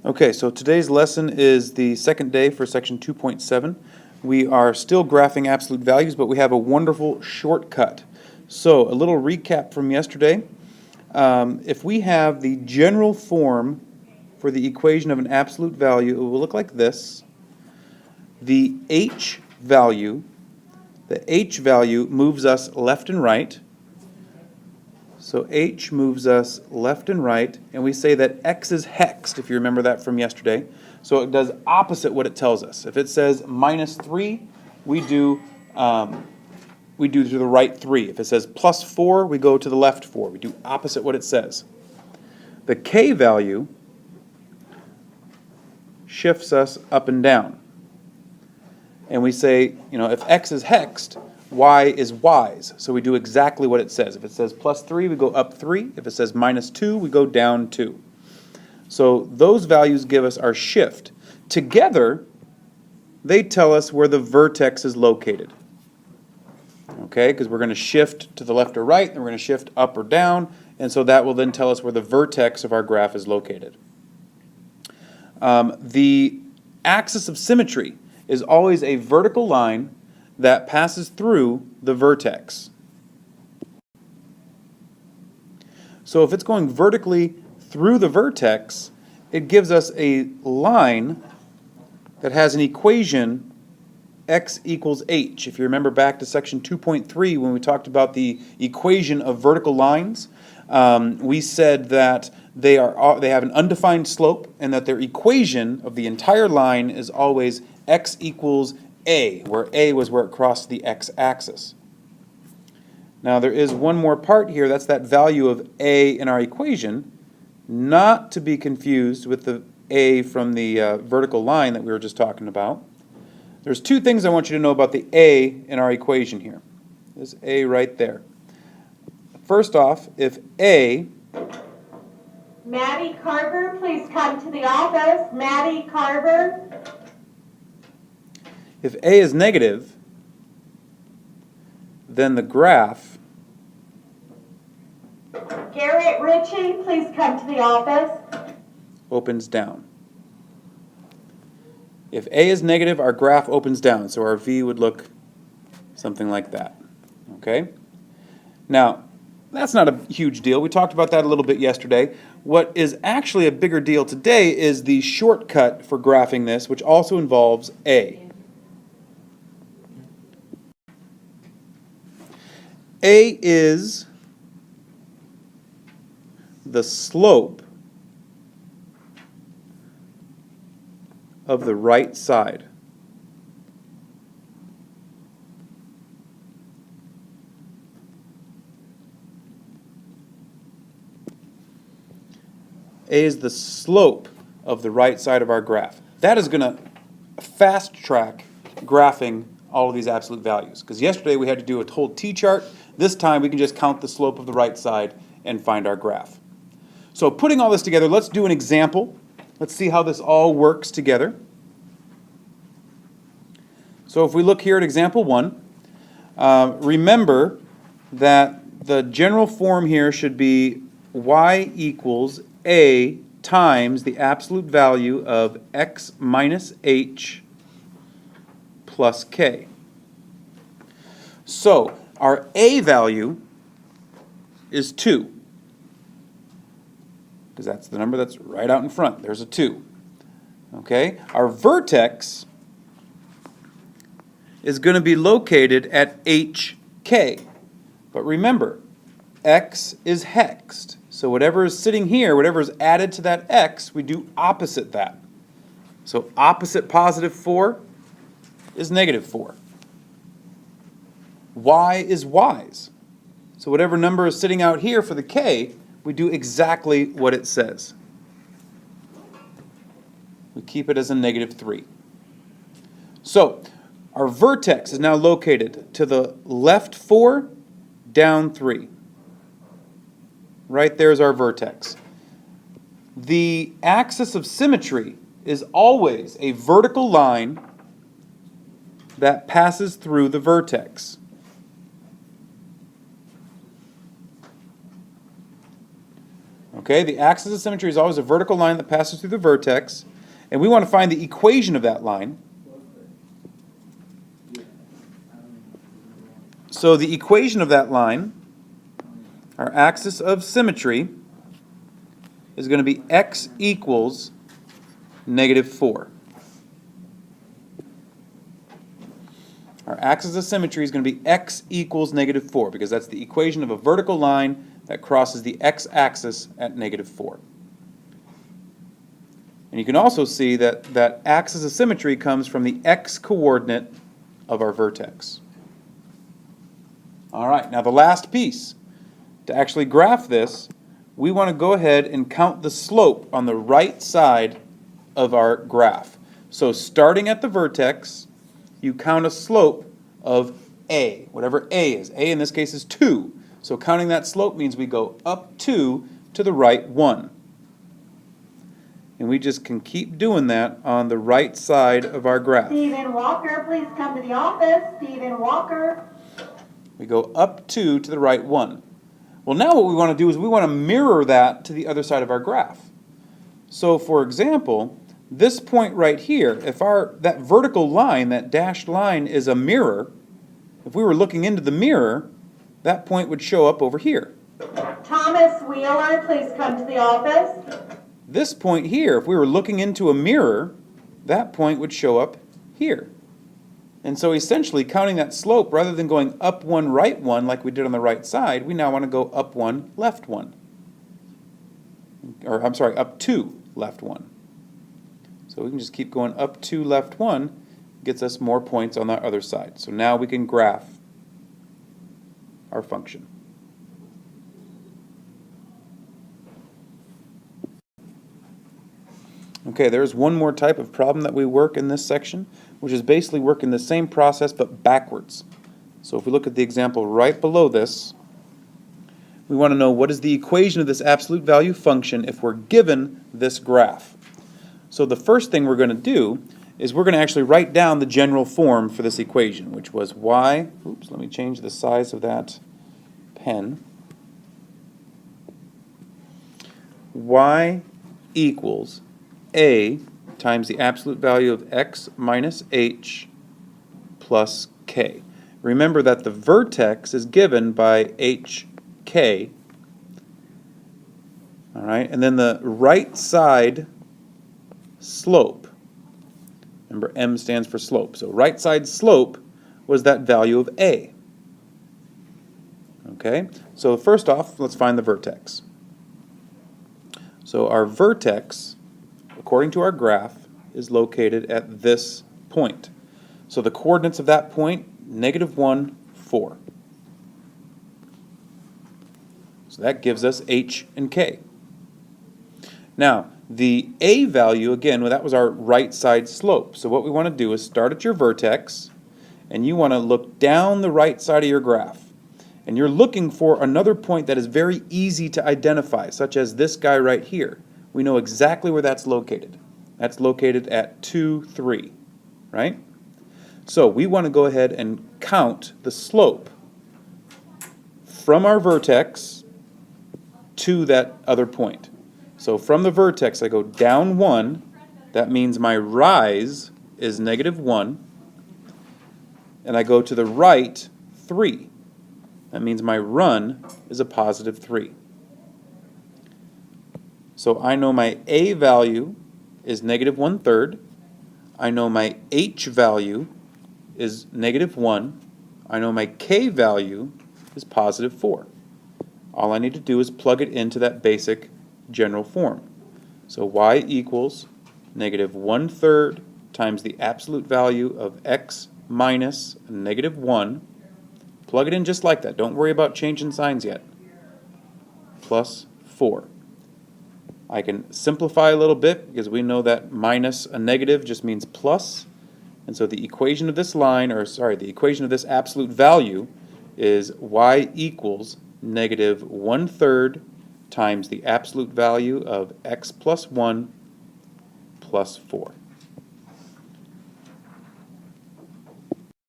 Okay, so today's lesson is the second day for section 2.7. We are still graphing absolute values, but we have a wonderful shortcut. So a little recap from yesterday. If we have the general form for the equation of an absolute value, it will look like this. The h value moves us left and right. So h moves us left and right, and we say that x is hexed, if you remember that from yesterday. So it does opposite what it tells us. If it says minus 3, we do to the right 3. If it says plus 4, we go to the left 4. We do opposite what it says. The k value shifts us up and down. And we say, if x is hexed, y is y's. So we do exactly what it says. If it says plus 3, we go up 3. If it says minus 2, we go down 2. So those values give us our shift. Together, they tell us where the vertex is located. Okay, because we're going to shift to the left or right, and we're going to shift up or down, and so that will then tell us where the vertex of our graph is located. The axis of symmetry is always a vertical line that passes through the vertex. So if it's going vertically through the vertex, it gives us a line that has an equation x equals h. If you remember back to section 2.3 when we talked about the equation of vertical lines, we said that they have an undefined slope and that their equation of the entire line is always x equals a, where a was where it crossed the x-axis. Now there is one more part here, that's that value of a in our equation, not to be confused with the a from the vertical line that we were just talking about. There's two things I want you to know about the a in our equation here. There's a right there. First off, if a... Maddie Carver, please come to the office. Maddie Carver. If a is negative, then the graph... Garrett Ritchie, please come to the office. ...opens down. If a is negative, our graph opens down, so our v would look something like that. Okay? Now, that's not a huge deal. We talked about that a little bit yesterday. What is actually a bigger deal today is the shortcut for graphing this, which also involves a. A is the slope of the right side. A is the slope of the right side of our graph. That is going to fast track graphing all of these absolute values. Because yesterday we had to do a whole t-chart. This time we can just count the slope of the right side and find our graph. So putting all this together, let's do an example. Let's see how this all works together. So if we look here at example 1, remember that the general form here should be y equals a times the absolute value of x minus h plus k. So our a value is 2, because that's the number that's right out in front. There's a 2. Okay? Our vertex is going to be located at hk. But remember, x is hexed. So whatever is sitting here, whatever is added to that x, we do opposite that. So opposite positive 4 is negative 4. Y is y's. So whatever number is sitting out here for the k, we do exactly what it says. We keep it as a negative 3. So our vertex is now located to the left 4, down 3. Right there is our vertex. The axis of symmetry is always a vertical line that passes through the vertex. Okay, the axis of symmetry is always a vertical line that passes through the vertex, and we want to find the equation of that line. So the equation of that line, our axis of symmetry, is going to be x equals -4. Our axis of symmetry is going to be x equals -4 because that's the equation of a vertical line that crosses the x-axis at -4. And you can also see that that axis of symmetry comes from the x-coordinate of our vertex. All right, now the last piece. To actually graph this, we want to go ahead and count the slope on the right side of our graph. So starting at the vertex, you count a slope of a, whatever a is. A in this case is 2. So counting that slope means we go up 2 to the right 1. And we just can keep doing that on the right side of our graph. Stephen Walker, please come to the office. Stephen Walker. We go up 2 to the right 1. Well, now what we want to do is we want to mirror that to the other side of our graph. So for example, this point right here, if that vertical line, that dashed line, is a mirror, if we were looking into the mirror, that point would show up over here. Thomas Wheeler, please come to the office. This point here, if we were looking into a mirror, that point would show up here. And so essentially counting that slope, rather than going up 1, right 1 like we did on the right side, we now want to go up 1, left 1. Or I'm sorry, up 2, left 1. So we can just keep going up 2, left 1, gets us more points on that other side. So now we can graph our function. Okay, there's one more type of problem that we work in this section, which is basically working the same process but backwards. So if we look at the example right below this, we want to know what is the equation of this absolute value function if we're given this graph. So the first thing we're going to do is we're going to actually write down the general form for this equation, which was y, oops, let me change the size of that pen, y equals a times the absolute value of x minus h plus k. Remember that the vertex is given by hk, all right, and then the right side slope, remember m stands for slope, so right side slope was that value of a. Okay, so first off, let's find the vertex. So our vertex, according to our graph, is located at this point. So the coordinates of that point, -1, 4. So that gives us h and k. Now, the a value, again, well, that was our right side slope. So what we want to do is start at your vertex, and you want to look down the right side of your graph. And you're looking for another point that is very easy to identify, such as this guy right here. We know exactly where that's located. That's located at 2, 3, right? So we want to go ahead and count the slope from our vertex to that other point. So from the vertex, I go down 1. That means my rise is -1. And I go to the right 3. That means my run is a +3. So I know my a value is -1/3. I know my h value is -1. I know my k value is +4. All I need to do is plug it into that basic general form. So y equals -1/3 times the absolute value of x minus -1. Plug it in just like that. Don't worry about changing signs yet. Plus 4. I can simplify a little bit because we know that minus a negative just means plus. And so the equation of this line, or sorry, the equation of this absolute value is y equals -1/3 times the absolute value of x plus 1 plus 4.